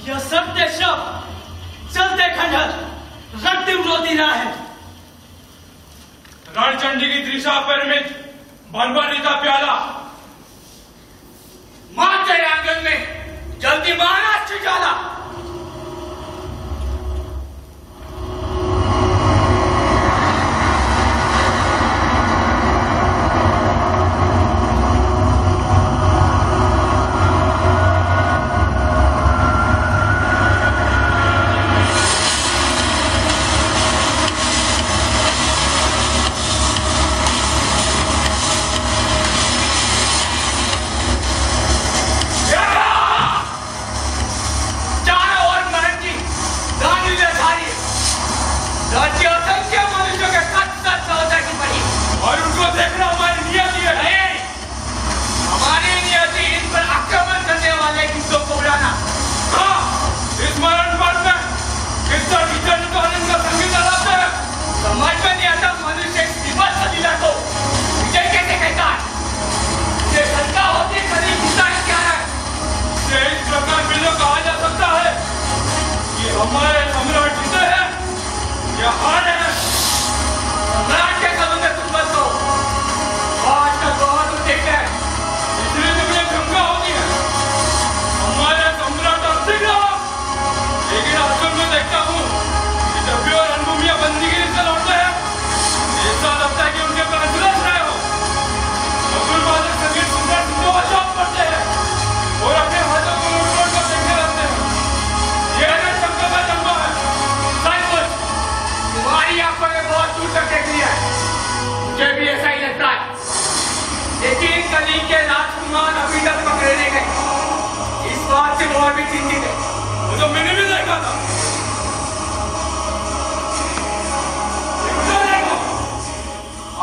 यह सत्य शव चलते खंडहर रक्तिम रोती रहा है। रणचंडी की त्रिशा परिमित बनबनी का प्याला मां तेरे आंगन में जल्दी महाराष्ट्र जाला। हमारे सम्राट जीते हैं या हारे हैं? सम्राट के संबंध तुम मत दो। आज का त्योहार तुम देखते हैं, इसलिए तुम्हें शंका होती है। हमारे सम्राट अस्थिर रहा, लेकिन आजकल मैं देखता हूँ कि जब भी और रणभूमियां बंदीगिरी से लौटते हैं, ऐसा लगता है कि उनके प्राण झुलस रहे हो। मधुर बादल संगीत सुंदर सुंदर अजाब पड़ते हैं और अपने हाथों को मुड़ कर देखने लगते हैं। यह तुम्हारी आंखों में बहुत दूर तक देख लिया है, मुझे भी ऐसा ही लगता है। लेकिन कली के राजकुमार अभी तक पकड़े नहीं गए, इस बात से और भी चिंतित है। वो तो मैंने भी देखा था।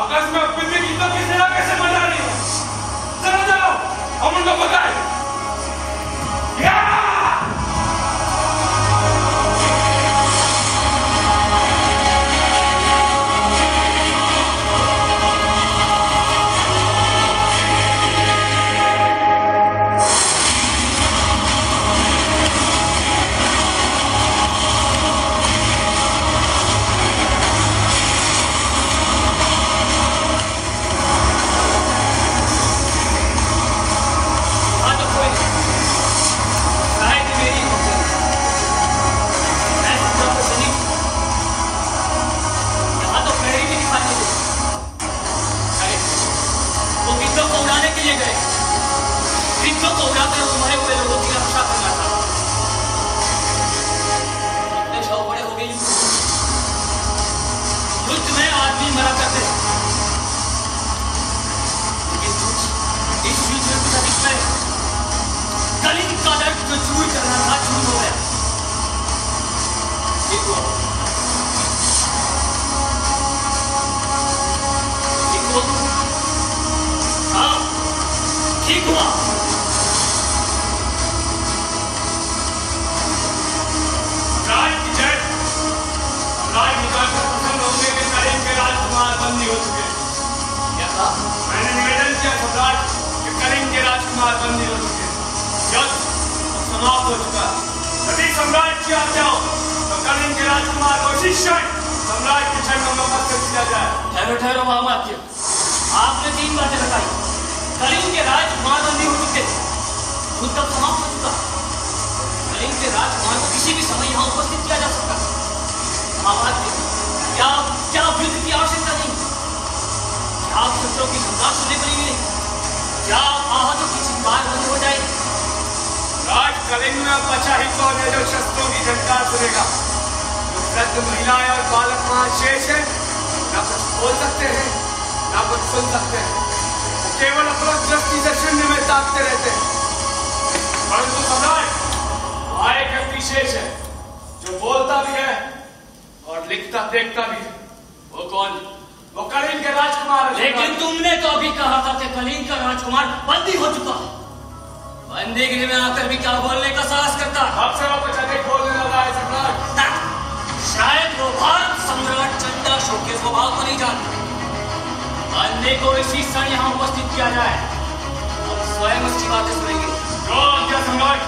आकाश में अपनी गीतों की सेना कैसे मजा रही है? चलो चलो हम उनको बताएं। ठहरो महामात्य, आपने 3 बातें बताई। कलिंग के राजकुमार बंदी हो चुके, युद्ध तब समाप्त हो चुका। कलिंग के राजकुमार को किसी भी समय यहाँ उपस्थित किया जा सकता। महामात्य, क्या युद्ध की आवश्यकता नहीं? क्या आप शत्रुओं की संघार सुनने को नहीं मिले? क्या आहतों की चिंगार बंद हो जाए? राज कलिंग में बचा ही कौन है जो शस्त्रों की झंकार सुनेगा? जो वृद्ध महिलाएं और बालक वहां शेष है, ना कुछ बोल सकते हैं ना कुछ सुन सकते हैं, केवल अपना दृष्टि से शून्य में ताकते रहते हैं। परंतु सम्राट वहां एक व्यक्ति शेष है जो बोलता भी है और लिखता देखता भी है। वो कौन? वो कलिंग के राजकुमार। लेकिन तुमने तो अभी कहा था कि कलिंग का राजकुमार बंदी हो चुका। बंदीगृह में आकर भी क्या बोलने का साहस करता? अफसरों को अधिक बोलने लगा है सम्राट। शायद वो भारत सम्राट चंदा अशोक के स्वभाव को नहीं जानते। बंदी को इसी क्षण यहाँ उपस्थित किया जाए, हम स्वयं उसकी बातें सुनेंगे। सम्राट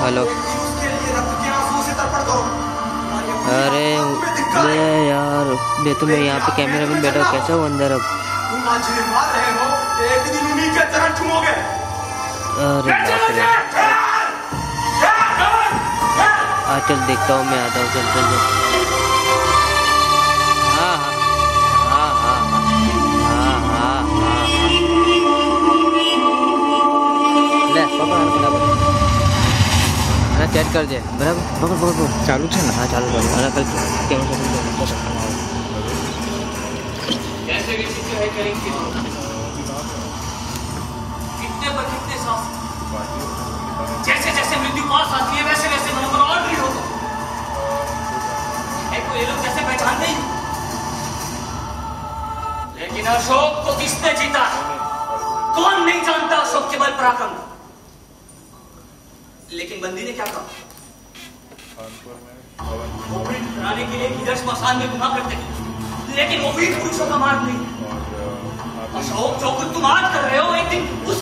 हेलो अरे यार मैं तो यहाँ पे कैमरा में बैठा कैसा हूँ अंदर अब। अरे चल देखता हूँ मैं आता हूँ चल चल हाँ हाँ हाँ हाँ हाँ हाँ ले पापा अरे चेक कर दे बराबर बराबर बराबर चालू है ना। हाँ चालू कर अरे कल कैसे विचित्र है करेंगे कितने पर कितने सांस जैसे जैसे मृत्यु पास आती है वैसे वैसे मन पर और भी होता है को ये लोग जैसे पहचानते ही लेकिन अशोक को किसने जीता कौन नहीं जानता अशोक के बल पराक्रम को? लेकिन बंदी ने क्या कहा? वो वीर कराने के लिए इधर स्मशान में गुना करते थे, लेकिन वो वीर पुरुषों का मार्ग नहीं। अशोक, जो कुछ तुम आज कर रहे हो, एक दिन उस